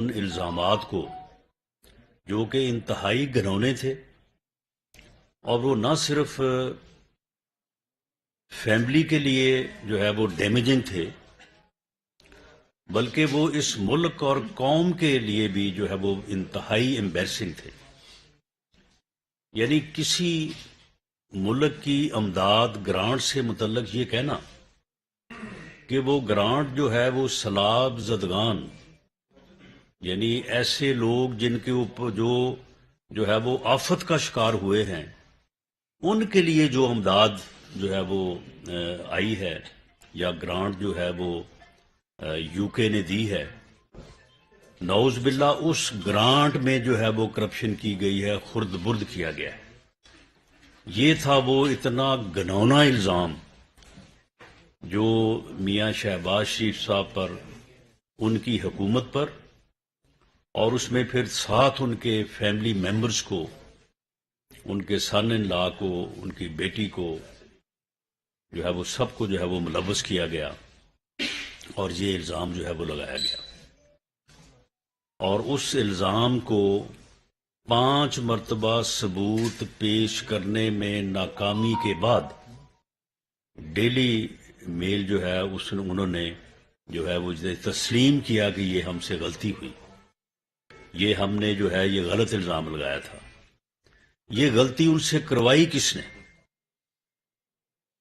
ان الزامات کو جو کہ انتہائی گھنونے تھے، اور وہ نہ صرف فیملی کے لیے جو ہے وہ ڈیمیجنگ تھے، بلکہ وہ اس ملک اور قوم کے لیے بھی جو ہے وہ انتہائی امبیرسنگ تھے۔ یعنی کسی ملک کی امداد گرانٹ سے متعلق یہ کہنا کہ وہ گرانٹ جو ہے وہ سیلاب زدگان، یعنی ایسے لوگ جن کے اوپر جو ہے وہ آفت کا شکار ہوئے ہیں، ان کے لیے جو امداد جو ہے وہ آئی ہے یا گرانٹ جو ہے وہ یو کے نے دی ہے، نعوذ باللہ اس گرانٹ میں جو ہے وہ کرپشن کی گئی ہے، خرد برد کیا گیا ہے۔ یہ تھا وہ اتنا گھنونا الزام جو میاں شہباز شریف صاحب پر، ان کی حکومت پر، اور اس میں پھر ساتھ ان کے فیملی ممبرز کو، ان کے سن ان لا کو، ان کی بیٹی کو جو ہے وہ سب کو جو ہے وہ ملوث کیا گیا، اور یہ الزام جو ہے وہ لگایا گیا۔ اور اس الزام کو 5 مرتبہ ثبوت پیش کرنے میں ناکامی کے بعد ڈیلی میل جو ہے انہوں نے جو ہے وہ تسلیم کیا کہ یہ ہم سے غلطی ہوئی، یہ ہم نے جو ہے یہ غلط الزام لگایا تھا۔ یہ غلطی ان سے کروائی کس نے؟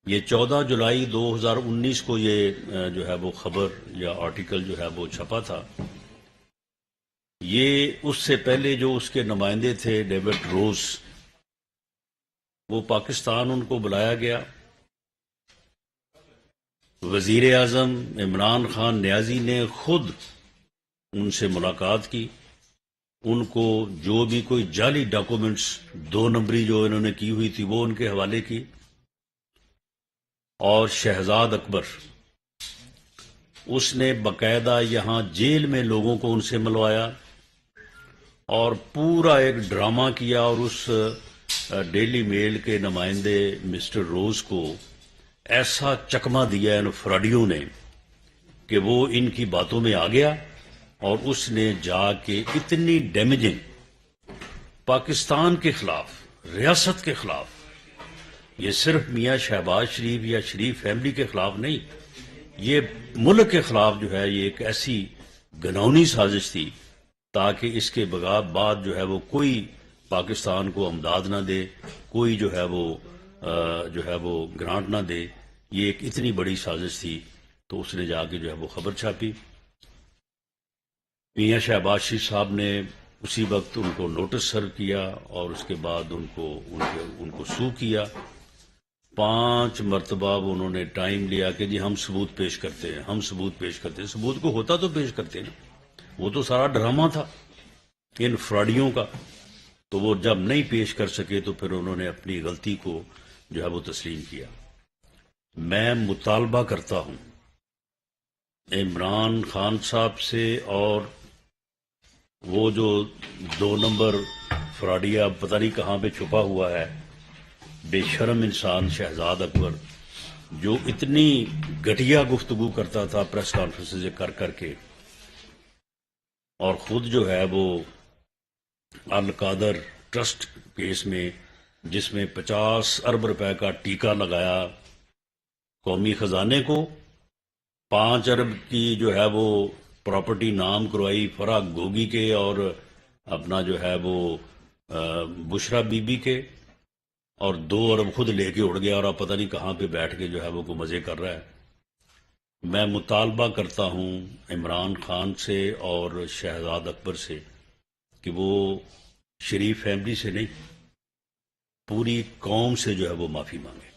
یہ 14 جولائی 2019 کو یہ جو ہے وہ خبر یا آرٹیکل جو ہے وہ چھپا تھا۔ یہ اس سے پہلے جو اس کے نمائندے تھے ڈیوڈ روز، وہ پاکستان ان کو بلایا گیا۔ وزیر اعظم عمران خان نیازی نے خود ان سے ملاقات کی، ان کو جو بھی کوئی جعلی ڈاکومنٹس 2 نمبری جو انہوں نے کی ہوئی تھی وہ ان کے حوالے کی، اور شہزاد اکبر اس نے باقاعدہ یہاں جیل میں لوگوں کو ان سے ملوایا، اور پورا ایک ڈرامہ کیا، اور اس ڈیلی میل کے نمائندے مسٹر روز کو ایسا چکمہ دیا ان فراڈیوں نے کہ وہ ان کی باتوں میں آ گیا، اور اس نے جا کے اتنی ڈیمیجنگ پاکستان کے خلاف، ریاست کے خلاف، یہ صرف میاں شہباز شریف یا شریف فیملی کے خلاف نہیں، یہ ملک کے خلاف جو ہے یہ ایک ایسی گھناؤنی سازش تھی تاکہ اس کے بعد جو ہے وہ کوئی پاکستان کو امداد نہ دے، کوئی جو ہے وہ گرانٹ نہ دے۔ یہ ایک اتنی بڑی سازش تھی، تو اس نے جا کے جو ہے وہ خبر چھاپی۔ میاں شہباز شریف صاحب نے اسی وقت ان کو نوٹس سرو کیا، اور اس کے بعد ان کو سو کیا۔ 5 مرتبہ انہوں نے ٹائم لیا کہ جی ہم ثبوت پیش کرتے ہیں، ہم ثبوت پیش کرتے ہیں۔ ثبوت کو ہوتا تو پیش کرتے نا، وہ تو سارا ڈرامہ تھا ان فراڈیوں کا۔ تو وہ جب نہیں پیش کر سکے تو پھر انہوں نے اپنی غلطی کو جو ہے وہ تسلیم کیا۔ میں مطالبہ کرتا ہوں عمران خان صاحب سے، اور وہ جو 2 نمبر فراڈیا پتہ نہیں کہاں پہ چھپا ہوا ہے، بے شرم انسان شہزاد اکبر، جو اتنی گھٹیا گفتگو کرتا تھا پریس کانفرنس کر کے، اور خود جو ہے وہ القادر ٹرسٹ کیس میں، جس میں 50 ارب روپے کا ٹیکہ لگایا قومی خزانے کو، 5 ارب کی جو ہے وہ پراپرٹی نام کروائی فرح گوگی کے اور اپنا جو ہے وہ بشرا بی بی کے، اور 2 ارب خود لے کے اڑ گیا، اور اب پتہ نہیں کہاں پہ بیٹھ کے جو ہے وہ مزے کر رہا ہے۔ میں مطالبہ کرتا ہوں عمران خان سے اور شہزاد اکبر سے کہ وہ شریف فیملی سے نہیں، پوری قوم سے جو ہے وہ معافی مانگے۔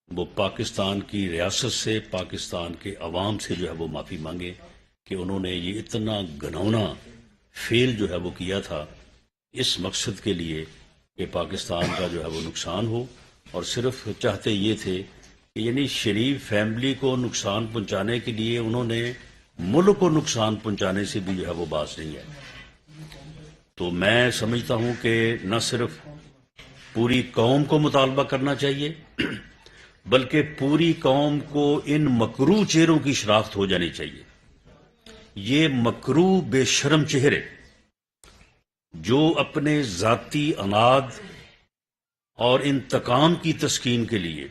وہ پاکستان کی ریاست سے، پاکستان کے عوام سے جو ہے وہ معافی مانگے کہ انہوں نے یہ اتنا گھنونا فیل جو ہے وہ کیا تھا اس مقصد کے لیے کہ پاکستان کا جو ہے وہ نقصان ہو، اور صرف چاہتے یہ تھے کہ یعنی شریف فیملی کو نقصان پہنچانے کے لیے انہوں نے ملک کو نقصان پہنچانے سے بھی جو ہے وہ باز نہیں ہے۔ تو میں سمجھتا ہوں کہ نہ صرف پوری قوم کو مطالبہ کرنا چاہیے، بلکہ پوری قوم کو ان مکروہ چہروں کی شناخت ہو جانی چاہیے یہ مکروہ بے شرم چہرے جو اپنے ذاتی اناد اور انتقام کی تسکین کے لیے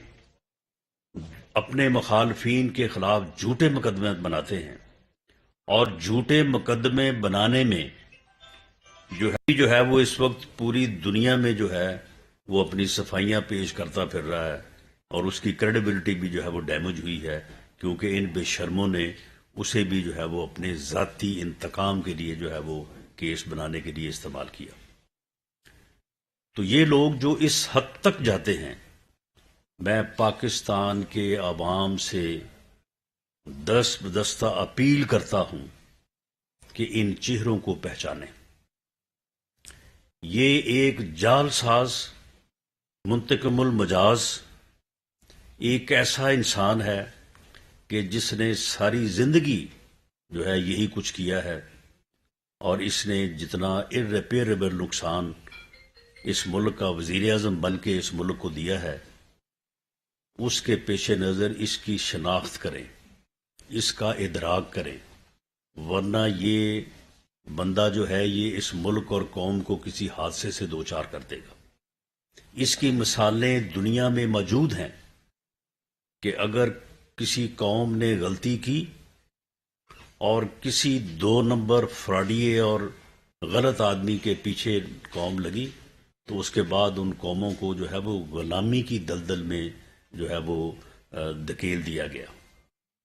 اپنے مخالفین کے خلاف جھوٹے مقدمے بناتے ہیں، اور جھوٹے مقدمے بنانے میں جو ہے وہ اس وقت پوری دنیا میں جو ہے وہ اپنی صفائیاں پیش کرتا پھر رہا ہے، اور اس کی کریڈیبلٹی بھی جو ہے وہ ڈیمیج ہوئی ہے، کیونکہ ان بے شرموں نے اسے بھی جو ہے وہ اپنے ذاتی انتقام کے لیے جو ہے وہ کیس بنانے کے لیے استعمال کیا۔ تو یہ لوگ جو اس حد تک جاتے ہیں، میں پاکستان کے عوام سے دست بدستہ اپیل کرتا ہوں کہ ان چہروں کو پہچانیں۔ یہ ایک جال ساز، منتقم المجاز، ایک ایسا انسان ہے کہ جس نے ساری زندگی جو ہے یہی کچھ کیا ہے، اور اس نے جتنا irreparable نقصان اس ملک کا وزیر اعظم بن کے اس ملک کو دیا ہے، اس کے پیش نظر اس کی شناخت کریں، اس کا ادراک کریں، ورنہ یہ بندہ جو ہے یہ اس ملک اور قوم کو کسی حادثے سے دوچار کر دے گا۔ اس کی مثالیں دنیا میں موجود ہیں کہ اگر کسی قوم نے غلطی کی اور کسی 2 نمبر فراڈیے اور غلط آدمی کے پیچھے قوم لگی، تو اس کے بعد ان قوموں کو جو ہے وہ غلامی کی دلدل میں جو ہے وہ دھکیل دیا گیا،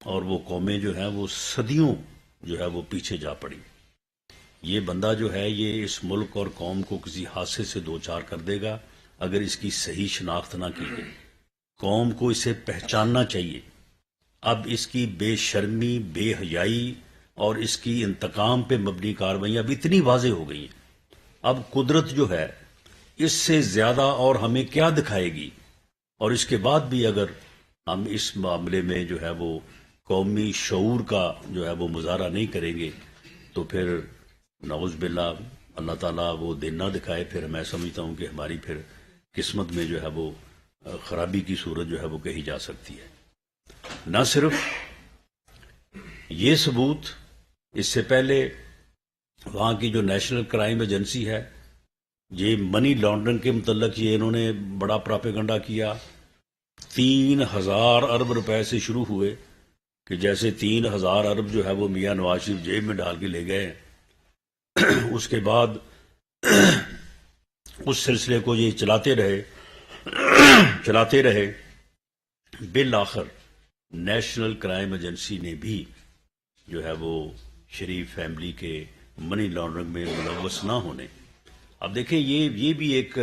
اور وہ قومیں جو ہیں وہ صدیوں جو ہے وہ پیچھے جا پڑی۔ یہ بندہ جو ہے یہ اس ملک اور قوم کو کسی حادثے سے دوچار کر دے گا اگر اس کی صحیح شناخت نہ کی گئی۔ قوم کو اسے پہچاننا چاہیے۔ اب اس کی بے شرمی، بے حیائی اور اس کی انتقام پہ مبنی کارروائیاں اب اتنی واضح ہو گئی ہیں، اب قدرت جو ہے اس سے زیادہ اور ہمیں کیا دکھائے گی؟ اور اس کے بعد بھی اگر ہم اس معاملے میں جو ہے وہ قومی شعور کا جو ہے وہ مظاہرہ نہیں کریں گے تو پھر نعوذ باللہ اللہ تعالیٰ وہ دن نہ دکھائے، پھر میں سمجھتا ہوں کہ ہماری پھر قسمت میں جو ہے وہ خرابی کی صورت جو ہے وہ کہی جا سکتی ہے۔ نہ صرف یہ ثبوت، اس سے پہلے وہاں کی جو نیشنل کرائم ایجنسی ہے، یہ منی لانڈرنگ کے متعلق یہ انہوں نے بڑا پراپیگنڈا کیا۔ 3000 ارب روپے سے شروع ہوئے کہ جیسے 3000 ارب جو ہے وہ میاں نواز شریف جیب میں ڈال کے لے گئے۔ اس کے بعد اس سلسلے کو یہ چلاتے رہے، بالآخر نیشنل کرائم ایجنسی نے بھی جو ہے وہ شریف فیملی کے منی لانڈرنگ میں ملوث نہ ہونے۔ اب دیکھیں یہ بھی ایک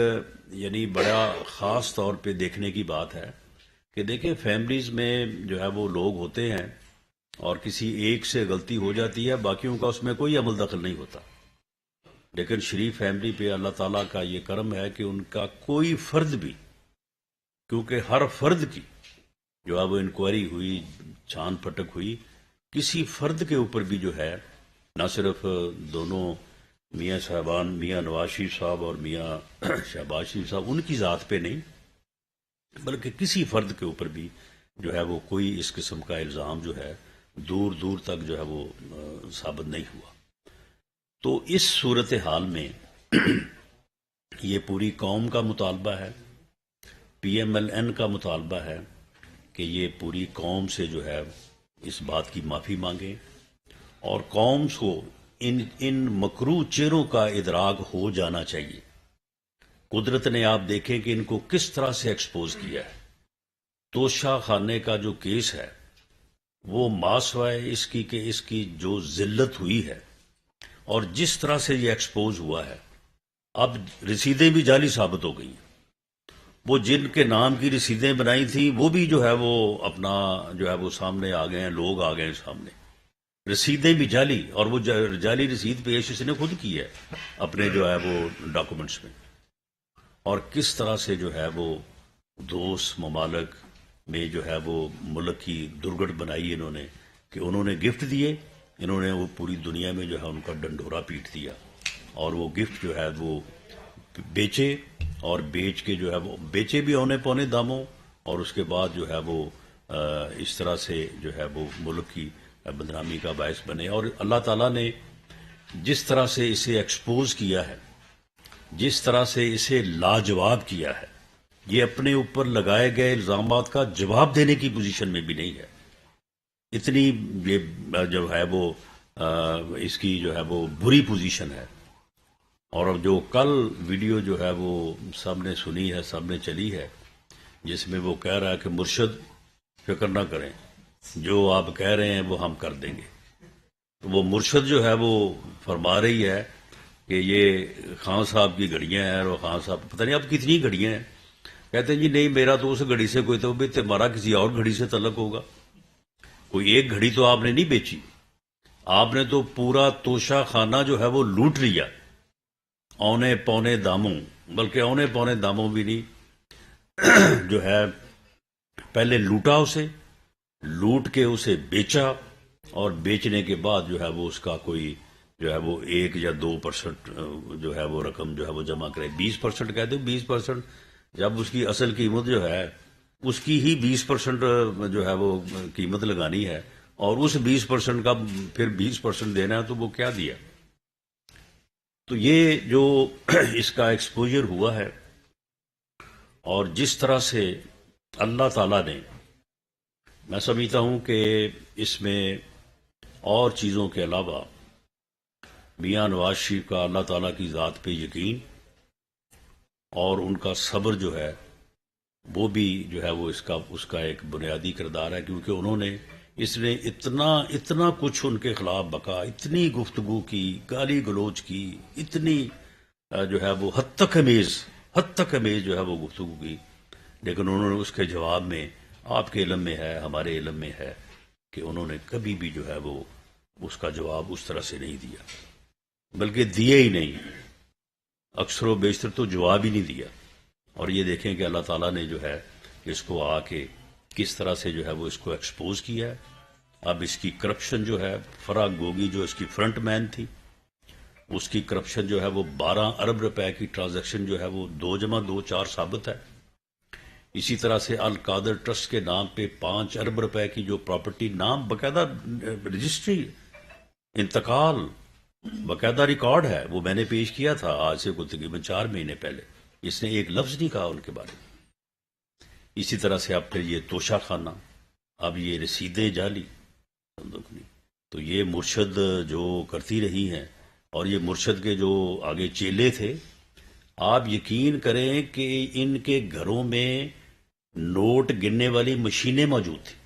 یعنی بڑا خاص طور پہ دیکھنے کی بات ہے کہ دیکھیں فیملیز میں جو ہے وہ لوگ ہوتے ہیں اور کسی ایک سے غلطی ہو جاتی ہے، باقیوں کا اس میں کوئی عمل دخل نہیں ہوتا، لیکن شریف فیملی پہ اللہ تعالیٰ کا یہ کرم ہے کہ ان کا کوئی فرد بھی، کیونکہ ہر فرد کی جو ہے وہ انکوائری ہوئی، چھان پھٹک ہوئی، کسی فرد کے اوپر بھی جو ہے نہ صرف دونوں میاں صاحبان، میاں نواز شریف صاحب اور میاں شہباز شریف صاحب، ان کی ذات پہ نہیں بلکہ کسی فرد کے اوپر بھی جو ہے وہ کوئی اس قسم کا الزام جو ہے دور دور تک جو ہے وہ ثابت نہیں ہوا۔ تو اس صورتحال میں یہ پوری قوم کا مطالبہ ہے، PMLN کا مطالبہ ہے کہ یہ پوری قوم سے جو ہے اس بات کی معافی مانگیں، اور قوم کو ان مکروہ چہروں کا ادراک ہو جانا چاہیے۔ قدرت نے آپ دیکھیں کہ ان کو کس طرح سے ایکسپوز کیا ہے۔ توشہ خانے کا جو کیس ہے وہ ماسوائے اس کی کہ اس کی جو ذلت ہوئی ہے اور جس طرح سے یہ ایکسپوز ہوا ہے، اب رسیدیں بھی جعلی ثابت ہو گئی ہیں۔ وہ جن کے نام کی رسیدیں بنائی تھیں وہ بھی جو ہے وہ اپنا جو ہے وہ سامنے آ گئے ہیں، لوگ آ گئے ہیں سامنے، رسیدیں بھی جعلی، اور وہ جعلی رسید پیش اس نے خود کی ہے اپنے جو ہے وہ ڈاکومنٹس میں۔ اور کس طرح سے جو ہے وہ دوست ممالک میں جو ہے وہ ملک کی درگٹ بنائی انہوں نے کہ انہوں نے گفٹ دیے، انہوں نے وہ پوری دنیا میں جو ہے ان کا ڈنڈورا پیٹ دیا، اور وہ گفٹ جو ہے وہ بیچے، اور بیچ کے جو ہے وہ بیچے بھی اونے پونے داموں، اور اس کے بعد جو ہے وہ اس طرح سے جو ہے وہ ملک کی بدنامی کا باعث بنے. اور اللہ تعالیٰ نے جس طرح سے اسے ایکسپوز کیا ہے، جس طرح سے اسے لاجواب کیا ہے، یہ اپنے اوپر لگائے گئے الزامات کا جواب دینے کی پوزیشن میں بھی نہیں ہے. اتنی یہ جو ہے وہ اس کی جو ہے وہ بری پوزیشن ہے. اور اب جو کل ویڈیو جو ہے وہ سب نے سنی ہے، سب نے چلی ہے، جس میں وہ کہہ رہا ہے کہ مرشد فکر نہ کریں، جو آپ کہہ رہے ہیں وہ ہم کر دیں گے. تو وہ مرشد جو ہے وہ فرما رہی ہے کہ یہ خان صاحب کی گھڑیاں ہیں، اور خان صاحب پتہ نہیں اب کتنی گھڑیاں ہیں. کہتے ہیں جی نہیں، میرا تو اس گھڑی سے کوئی توبہ، تمہارا کسی اور گھڑی سے تعلق ہوگا. کوئی ایک گھڑی تو آپ نے نہیں بیچی، آپ نے تو پورا توشہ خانہ جو ہے وہ لوٹ لیا اونے پونے داموں، بلکہ اونے پونے داموں بھی نہیں، جو ہے پہلے لوٹا اسے، لوٹ کے اسے بیچا، اور بیچنے کے بعد جو ہے وہ اس کا کوئی جو ہے وہ 1 یا 2% جو ہے وہ رقم جو ہے وہ جمع کرے. 20% کہہ دو، 20% جب اس کی اصل قیمت جو ہے اس کی ہی 20% جو ہے وہ قیمت لگانی ہے، اور اس 20% کا پھر 20% دینا ہے، تو وہ کیا دیا. تو یہ جو اس کا ایکسپوجر ہوا ہے، اور جس طرح سے اللہ تعالیٰ نے، میں سمجھتا ہوں کہ اس میں اور چیزوں کے علاوہ میاں نواز شریف کا اللہ تعالیٰ کی ذات پہ یقین اور ان کا صبر جو ہے وہ بھی جو ہے وہ اس کا ایک بنیادی کردار ہے. کیونکہ انہوں نے اس نے اتنا کچھ ان کے خلاف بکا، اتنی گفتگو کی، گالی گلوچ کی، اتنی جو ہے وہ حد تک امیز جو ہے وہ گفتگو کی، لیکن انہوں نے اس کے جواب میں، آپ کے علم میں ہے، ہمارے علم میں ہے، کہ انہوں نے کبھی بھی جو ہے وہ اس کا جواب اس طرح سے نہیں دیا، بلکہ دیے ہی نہیں، اکثر و بیشتر تو جواب ہی نہیں دیا. اور یہ دیکھیں کہ اللہ تعالیٰ نے جو ہے اس کو آ کے کس طرح سے جو ہے وہ اس کو ایکسپوز کیا ہے. اب اس کی کرپشن جو ہے، فرح گوگی جو اس کی فرنٹ مین تھی، اس کی کرپشن جو ہے وہ 12 ارب روپے کی ٹرانزیکشن جو ہے وہ 2+2 4 ثابت ہے. اسی طرح سے القادر ٹرسٹ کے نام پہ 5 ارب روپے کی جو پراپرٹی، نام باقاعدہ رجسٹری، انتقال باقاعدہ ریکارڈ ہے، وہ میں نے پیش کیا تھا آج سے تقریباً 4 مہینے پہلے. اس نے ایک لفظ نہیں کہا ان کے بارے میں. اسی طرح سے اب پھر یہ توشہ خانہ، اب یہ رسیدیں جعلی، تو یہ مرشد جو کرتی رہی ہیں، اور یہ مرشد کے جو آگے چیلے تھے، آپ یقین کریں کہ ان کے گھروں میں نوٹ گننے والی مشینیں موجود تھیں.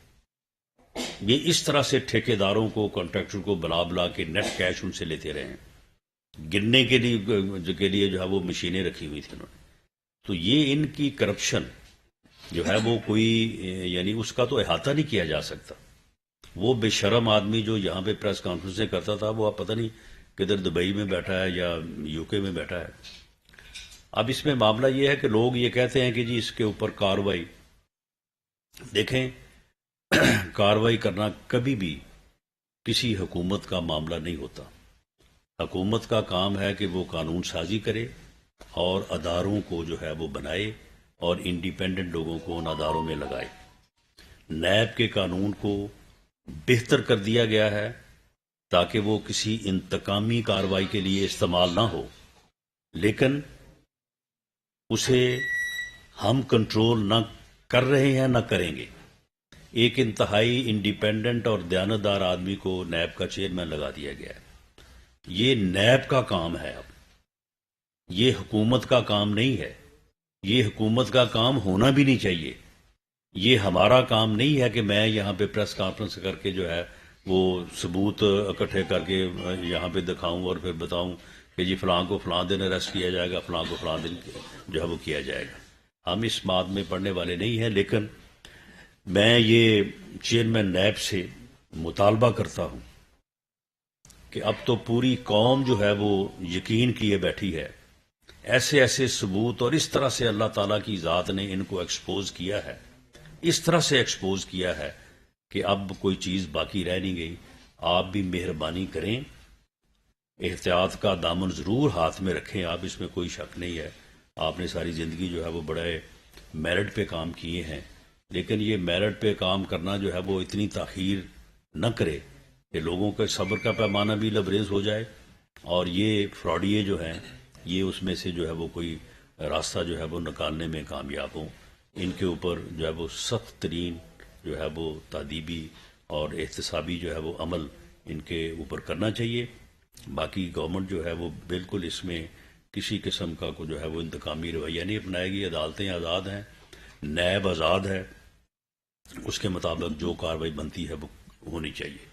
یہ اس طرح سے ٹھیکیداروں کو، کانٹریکٹر کو بلا کے نیٹ کیش ان سے لیتے رہے ہیں. گننے کے لیے جو ہے وہ مشینیں رکھی ہوئی تھیں انہوں نے. تو یہ ان کی کرپشن جو ہے وہ کوئی یعنی اس کا تو احاطہ نہیں کیا جا سکتا. وہ بے شرم آدمی جو یہاں پہ پریس کانفرنسیں کرتا تھا، وہ اب پتہ نہیں کدھر دبئی میں بیٹھا ہے یا UK میں بیٹھا ہے. اب اس میں معاملہ یہ ہے کہ لوگ یہ کہتے ہیں کہ جی اس کے اوپر کارروائی، دیکھیں کارروائی کرنا کبھی بھی کسی حکومت کا معاملہ نہیں ہوتا. حکومت کا کام ہے کہ وہ قانون سازی کرے اور اداروں کو جو ہے وہ بنائے اور انڈیپینڈنٹ لوگوں کو ان اداروں میں لگائے. نیب کے قانون کو بہتر کر دیا گیا ہے تاکہ وہ کسی انتقامی کارروائی کے لیے استعمال نہ ہو، لیکن اسے ہم کنٹرول نہ کر رہے ہیں، نہ کریں گے. ایک انتہائی انڈیپینڈنٹ اور دیانتدار آدمی کو نیب کا چیئرمین لگا دیا گیا ہے. یہ نیب کا کام ہے، اب یہ حکومت کا کام نہیں ہے. یہ حکومت کا کام ہونا بھی نہیں چاہیے. یہ ہمارا کام نہیں ہے کہ میں یہاں پہ پریس کانفرنس کر کے جو ہے وہ ثبوت اکٹھے کر کے یہاں پہ دکھاؤں اور پھر بتاؤں کہ جی فلاں کو فلاں دن اریسٹ کیا جائے گا، فلاں کو فلاں دن جو ہے وہ کیا جائے گا. ہم اس بات میں پڑھنے والے نہیں ہیں. لیکن میں یہ چیئرمین نیب سے مطالبہ کرتا ہوں کہ اب تو پوری قوم جو ہے وہ یقین کیے بیٹھی ہے. ایسے ثبوت، اور اس طرح سے اللہ تعالیٰ کی ذات نے ان کو ایکسپوز کیا ہے، اس طرح سے ایکسپوز کیا ہے کہ اب کوئی چیز باقی رہ نہیں گئی. آپ بھی مہربانی کریں، احتیاط کا دامن ضرور ہاتھ میں رکھیں. آپ اس میں کوئی شک نہیں ہے، آپ نے ساری زندگی جو ہے وہ بڑے میرٹ پہ کام کیے ہیں، لیکن یہ میرٹ پہ کام کرنا جو ہے وہ اتنی تاخیر نہ کرے کہ لوگوں کے صبر کا پیمانہ بھی لبریز ہو جائے، اور یہ فراڈیے جو ہیں یہ اس میں سے جو ہے وہ کوئی راستہ جو ہے وہ نکالنے میں کامیاب ہوں۔ ان کے اوپر جو ہے وہ سخت ترین جو ہے وہ تادیبی اور احتسابی جو ہے وہ عمل ان کے اوپر کرنا چاہیے۔ باقی گورنمنٹ جو ہے وہ بالکل اس میں کسی قسم کا جو ہے وہ انتقامی رویہ نہیں اپنائے گی۔ عدالتیں آزاد ہیں، نیب آزاد ہے، اس کے مطابق جو کارروائی بنتی ہے وہ ہونی چاہیے۔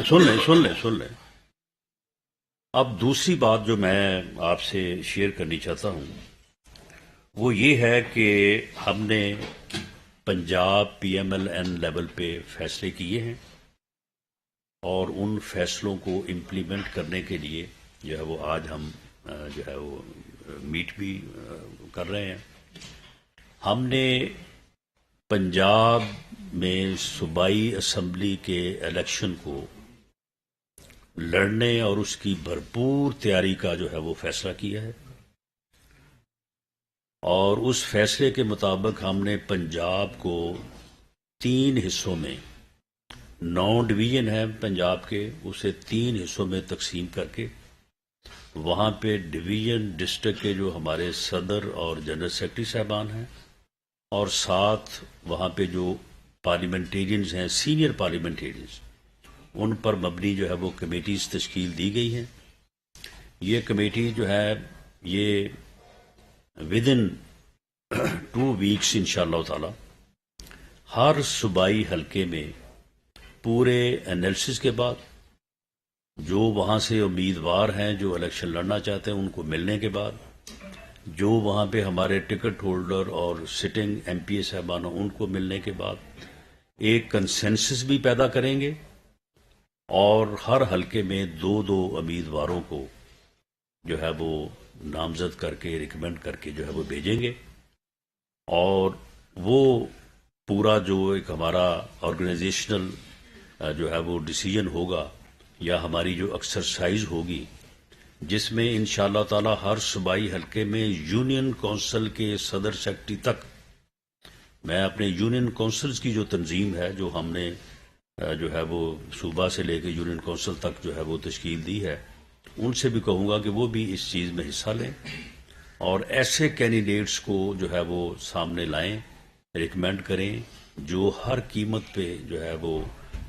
سن لیں۔ اب دوسری بات جو میں آپ سے شیئر کرنی چاہتا ہوں وہ یہ ہے کہ ہم نے پنجاب PMLN لیول پہ فیصلے کیے ہیں، اور ان فیصلوں کو امپلیمنٹ کرنے کے لیے جو ہے وہ آج ہم جو ہے وہ میٹ بھی کر رہے ہیں۔ ہم نے پنجاب میں صوبائی اسمبلی کے الیکشن کو لڑنے اور اس کی بھرپور تیاری کا جو ہے وہ فیصلہ کیا ہے، اور اس فیصلے کے مطابق ہم نے پنجاب کو 3 حصوں میں، 9 ڈویژن ہیں پنجاب کے، اسے 3 حصوں میں تقسیم کر کے وہاں پہ ڈویژن ڈسٹرکٹ کے جو ہمارے صدر اور جنرل سیکرٹری صاحبان ہیں، اور ساتھ وہاں پہ جو پارلیمنٹیرینز ہیں، سینئر پارلیمنٹیرینز، ان پر مبنی جو ہے وہ کمیٹیز تشکیل دی گئی ہیں۔ یہ کمیٹی جو ہے یہ ودن 2 ویکس انشاءاللہ تعالی ہر صوبائی حلقے میں پورے انالیسس کے بعد، جو وہاں سے امیدوار ہیں جو الیکشن لڑنا چاہتے ہیں ان کو ملنے کے بعد، جو وہاں پہ ہمارے ٹکٹ ہولڈر اور سٹنگ MP صاحبان ہیں ان کو ملنے کے بعد ایک کنسنسس بھی پیدا کریں گے، اور ہر حلقے میں 2 امیدواروں کو جو ہے وہ نامزد کر کے ریکمینڈ کر کے جو ہے وہ بھیجیں گے، اور وہ پورا جو ایک ہمارا آرگنائزیشنل جو ہے وہ ڈیسیجن ہوگا یا ہماری جو ایکسرسائز ہوگی، جس میں انشاءاللہ تعالی ہر صوبائی حلقے میں یونین کونسل کے صدر سیکرٹری تک، میں اپنے یونین کونسلز کی جو تنظیم ہے جو ہم نے جو ہے وہ صوبہ سے لے کے یونین کونسل تک جو ہے وہ تشکیل دی ہے، ان سے بھی کہوں گا کہ وہ بھی اس چیز میں حصہ لیں اور ایسے کینڈیڈیٹس کو جو ہے وہ سامنے لائیں، ریکمینڈ کریں جو ہر قیمت پہ جو ہے وہ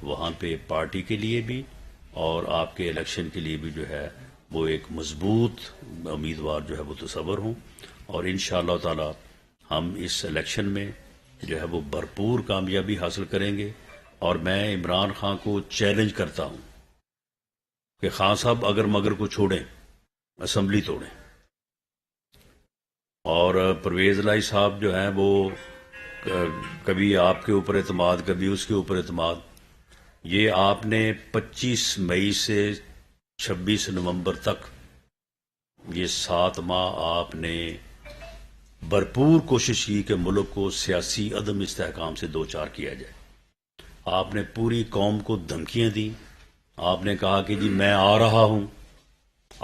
وہاں پہ پارٹی کے لیے بھی اور آپ کے الیکشن کے لیے بھی جو ہے وہ ایک مضبوط امیدوار جو ہے وہ تصور ہوں، اور انشاءاللہ تعالی ہم اس الیکشن میں جو ہے وہ بھرپور کامیابی حاصل کریں گے۔ اور میں عمران خان کو چیلنج کرتا ہوں کہ خان صاحب اگر مگر کو چھوڑیں، اسمبلی توڑیں، اور پرویز الہی صاحب جو ہیں وہ کبھی آپ کے اوپر اعتماد کبھی اس کے اوپر اعتماد، یہ آپ نے 25 مئی سے 26 نومبر تک یہ 7 ماہ آپ نے بھرپور کوشش کی کہ ملک کو سیاسی عدم استحکام سے دوچار کیا جائے۔ آپ نے پوری قوم کو دھمکیاں دیں، آپ نے کہا کہ جی میں آ رہا ہوں،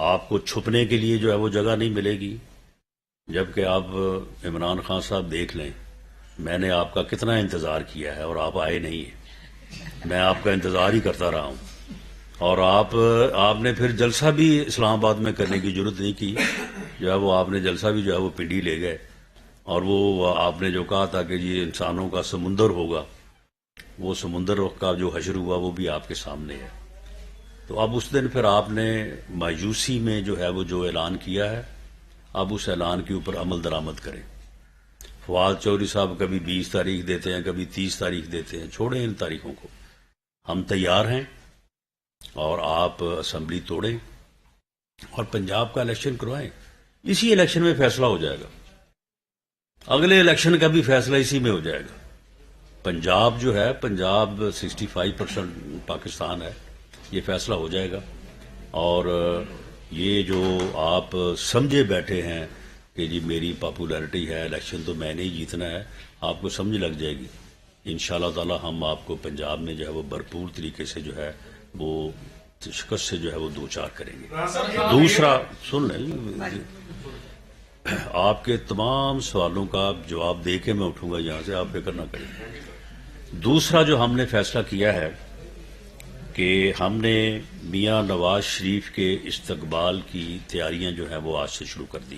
آپ کو چھپنے کے لیے جو ہے وہ جگہ نہیں ملے گی، جبکہ آپ عمران خان صاحب دیکھ لیں میں نے آپ کا کتنا انتظار کیا ہے اور آپ آئے نہیں ہیں، میں آپ کا انتظار ہی کرتا رہا ہوں، اور آپ نے پھر جلسہ بھی اسلام آباد میں کرنے کی ضرورت نہیں کی، جو ہے وہ آپ نے جلسہ بھی جو ہے وہ پنڈی لے گئے، اور وہ آپ نے جو کہا تھا کہ یہ انسانوں کا سمندر ہوگا، وہ سمندر کا جو حشر ہوا وہ بھی آپ کے سامنے ہے۔ تو اب اس دن پھر آپ نے مایوسی میں جو ہے وہ جو اعلان کیا ہے، اب اس اعلان کے اوپر عمل درآمد کریں۔ فواد چودھری صاحب کبھی 20 تاریخ دیتے ہیں، کبھی 30 تاریخ دیتے ہیں، چھوڑیں ان تاریخوں کو، ہم تیار ہیں، اور آپ اسمبلی توڑیں اور پنجاب کا الیکشن کروائیں، اسی الیکشن میں فیصلہ ہو جائے گا، اگلے الیکشن کا بھی فیصلہ اسی میں ہو جائے گا۔ پنجاب جو ہے، پنجاب 65% پاکستان ہے، یہ فیصلہ ہو جائے گا، اور یہ جو آپ سمجھے بیٹھے ہیں کہ جی میری پاپولیرٹی ہے، الیکشن تو میں نے ہی جیتنا ہے، آپ کو سمجھ لگ جائے گی۔ انشاءاللہ تعالی ہم آپ کو پنجاب میں جو ہے وہ بھرپور طریقے سے جو ہے وہ شکست سے جو ہے وہ دوچار کریں گے۔ دوسرا سن لیں، آپ کے تمام سوالوں کا جواب دے کے میں اٹھوں گا یہاں سے، آپ فکر نہ کریں۔ دوسرا جو ہم نے فیصلہ کیا ہے کہ ہم نے میاں نواز شریف کے استقبال کی تیاریاں جو ہیں وہ آج سے شروع کر دی.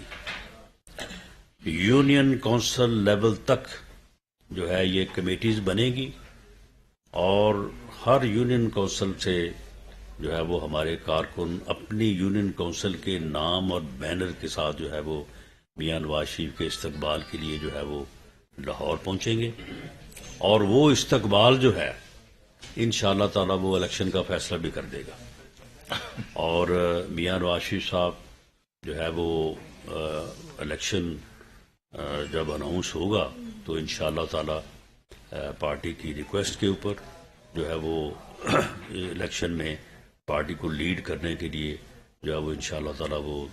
یونین کونسل لیول تک جو ہے یہ کمیٹیز بنے گی اور ہر یونین کونسل سے جو ہے وہ ہمارے کارکن اپنی یونین کونسل کے نام اور بینر کے ساتھ جو ہے وہ میاں نواز شریف کے استقبال کے لیے جو ہے وہ لاہور پہنچیں گے. اور وہ استقبال جو ہے انشاءاللہ تعالیٰ وہ الیکشن کا فیصلہ بھی کر دے گا. اور میاں نواز شریف صاحب جو ہے وہ الیکشن جب اناؤنس ہوگا تو انشاءاللہ تعالیٰ پارٹی کی ریکویسٹ کے اوپر جو ہے وہ الیکشن میں پارٹی کو لیڈ کرنے کے لیے جو ہے وہ انشاءاللہ تعالیٰ وہ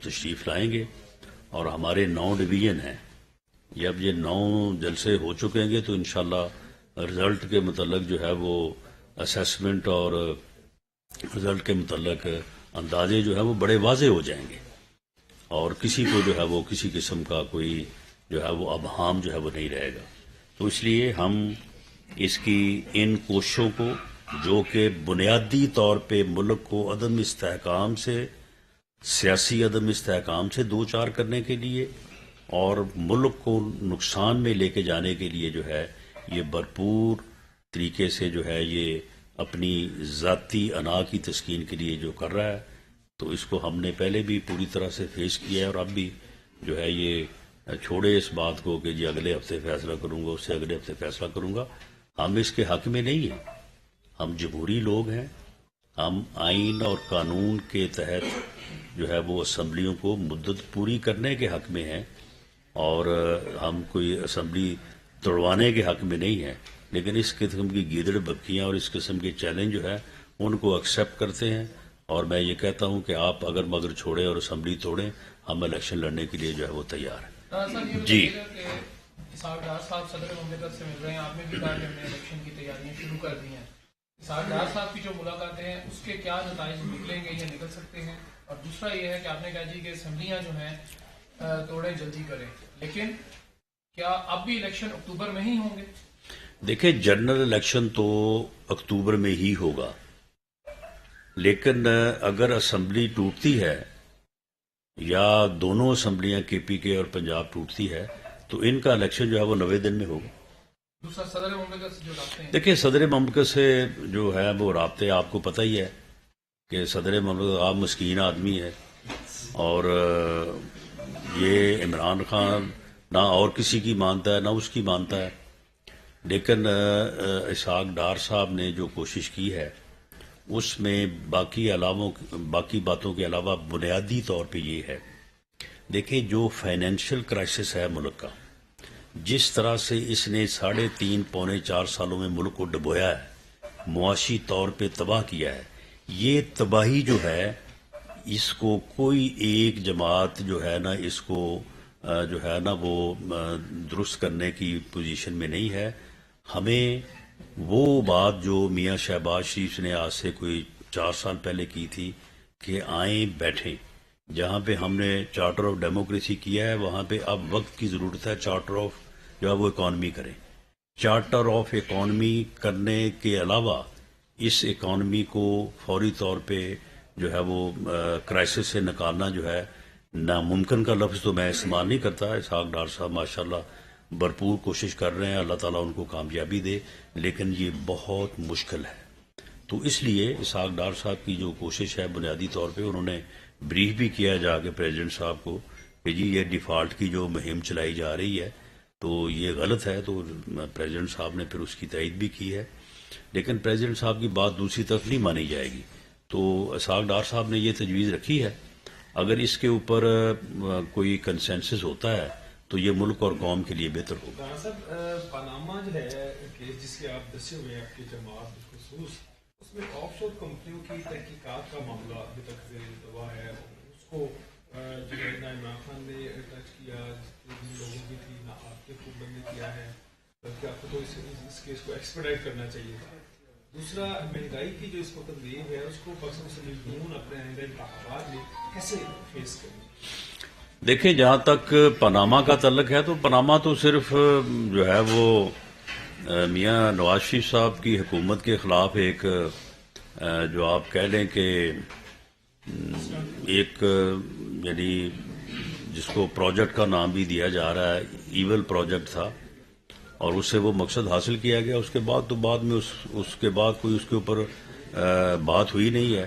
تشریف لائیں گے. اور ہمارے 9 ڈویژن ہیں. جب یہ 9 جلسے ہو چکیں گے تو انشاءاللہ رزلٹ کے متعلق جو ہے وہ اسیسمنٹ اور رزلٹ کے متعلق اندازے جو ہے وہ بڑے واضح ہو جائیں گے اور کسی کو جو ہے وہ کسی قسم کا کوئی جو ہے وہ ابہام جو ہے وہ نہیں رہے گا. تو اس لیے ہم اس کی ان کوششوں کو جو کہ بنیادی طور پہ ملک کو عدم استحکام سے سیاسی عدم استحکام سے دوچار کرنے کے لیے اور ملک کو نقصان میں لے کے جانے کے لیے جو ہے یہ بھرپور طریقے سے جو ہے یہ اپنی ذاتی انا کی تسکین کے لیے جو کر رہا ہے تو اس کو ہم نے پہلے بھی پوری طرح سے فیس کیا ہے اور اب بھی جو ہے یہ چھوڑے اس بات کو کہ جی اگلے ہفتے فیصلہ کروں گا اس سے اگلے ہفتے فیصلہ کروں گا. ہم اس کے حق میں نہیں ہیں. ہم جمہوری لوگ ہیں. ہم آئین اور قانون کے تحت جو ہے وہ اسمبلیوں کو مدت پوری کرنے کے حق میں ہیں اور ہم کوئی اسمبلی توڑوانے کے حق میں نہیں ہیں. لیکن اس قسم کی گیدڑ بکیاں اور اس قسم کے چیلنج جو ہے ان کو ایکسیپٹ کرتے ہیں اور میں یہ کہتا ہوں کہ آپ اگر مگر چھوڑیں اور اسمبلی توڑیں ہم الیکشن لڑنے کے لیے جو ہے وہ تیار ہیں. جی اسحاق ڈار صاحب صدر مملکت سے مل رہے ہیں. آپ نے بھی کہا کہ ہم نے الیکشن کی تیاریاں شروع کر دی ہیں. اسحاق ڈار صاحب کی جو ملاقاتیں ہیں اس کے کیا نتائج نکلیں گے یا نکل سکتے ہیں؟ اور دوسرا یہ ہے کہ آپ نے کہا جی کہ اسمبلیاں جو ہیں توڑیں جلدی کریں, لیکن کیا اب بھی الیکشن اکتوبر میں ہی ہوں گے؟ دیکھیں جنرل الیکشن تو اکتوبر میں ہی ہوگا, لیکن اگر اسمبلی ٹوٹتی ہے یا دونوں اسمبلیاں کے پی کے اور پنجاب ٹوٹتی ہے تو ان کا الیکشن جو ہے وہ 90 دن میں ہوگا. دوسرا صدر مملکت سے جو رابطے ہیں, دیکھیں صدر مملکت سے جو ہے وہ رابطے آپ کو پتہ ہی ہے کہ صدر مملکت آپ مسکین آدمی ہے اور یہ عمران خان نہ اور کسی کی مانتا ہے نہ اس کی مانتا ہے. لیکن اسحاق ڈار صاحب نے جو کوشش کی ہے اس میں باقی باتوں کے علاوہ بنیادی طور پہ یہ ہے, دیکھیں جو فائنینشیل کرائسس ہے ملک کا, جس طرح سے اس نے 3.5 پونے 4 سالوں میں ملک کو ڈبویا ہے, معاشی طور پہ تباہ کیا ہے, یہ تباہی جو ہے اس کو کوئی ایک جماعت جو ہے نا اس کو جو ہے نا وہ درست کرنے کی پوزیشن میں نہیں ہے. ہمیں وہ بات جو میاں شہباز شریف نے آج سے کوئی 4 سال پہلے کی تھی کہ آئیں بیٹھیں, جہاں پہ ہم نے چارٹر آف ڈیموکریسی کیا ہے وہاں پہ اب وقت کی ضرورت ہے چارٹر آف جو ہے وہ اکانومی کریں. چارٹر آف اکانومی کرنے کے علاوہ اس اکانومی کو فوری طور پہ جو ہے وہ کرائسس سے نکالنا جو ہے ناممکن کا لفظ تو میں استعمال نہیں کرتا. اسحاق ڈار صاحب ماشاءاللہ بھرپور کوشش کر رہے ہیں, اللہ تعالیٰ ان کو کامیابی دے, لیکن یہ بہت مشکل ہے. تو اس لیے اسحاق ڈار صاحب کی جو کوشش ہے بنیادی طور پہ انہوں نے بریف بھی کیا جا کے پریزیڈنٹ صاحب کو کہ جی یہ ڈیفالٹ کی جو مہم چلائی جا رہی ہے تو یہ غلط ہے. تو پریزیڈنٹ صاحب نے پھر اس کی تائید بھی کی ہے, لیکن پریزیڈنٹ صاحب کی بات دوسری طرف نہیں مانی جائے گی. تو اسحاق ڈار صاحب نے یہ تجویز رکھی ہے, اگر اس کے اوپر کوئی کنسنسس ہوتا ہے تو یہ ملک اور قوم کے لیے بہتر ہوگا. صاحب پاناما جو ہے کیس جس کے آپ دسے ہوئے آپ کی جماعت بالخصوص, اس میں آف شور کمپنیوں کی تحقیقات کا معاملہ ابھی تک زیر التوا ہے. اس کو جو ہے نہ عمران خان نے ٹچ کیا, جن لوگوں کی تھی نہ آپ کے خود نے کیا ہے, بلکہ آپ کو تو اس کیس کو ایکسپیڈائٹ کرنا چاہیے تھا. دوسرا مہنگائی کی جو اس وقت تنظیم ہے اس کو پاکستان مسلم لیگ اپنے آئندہ انتخابات میں کیسے فیس کریں؟ دیکھیں جہاں تک پاناما کا تعلق ہے تو پاناما تو صرف جو ہے وہ میاں نواز شریف صاحب کی حکومت کے خلاف ایک جو آپ کہہ لیں کہ ایک یعنی جس کو پروجیکٹ کا نام بھی دیا جا رہا ہے ایول پروجیکٹ تھا اور اس سے وہ مقصد حاصل کیا گیا. اس کے بعد تو بعد میں اس کے بعد کوئی اس کے اوپر بات ہوئی نہیں ہے.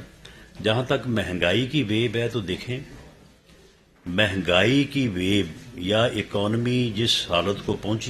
جہاں تک مہنگائی کی ویو ہے تو دیکھیں مہنگائی کی ویو یا اکانومی جس حالت کو پہنچی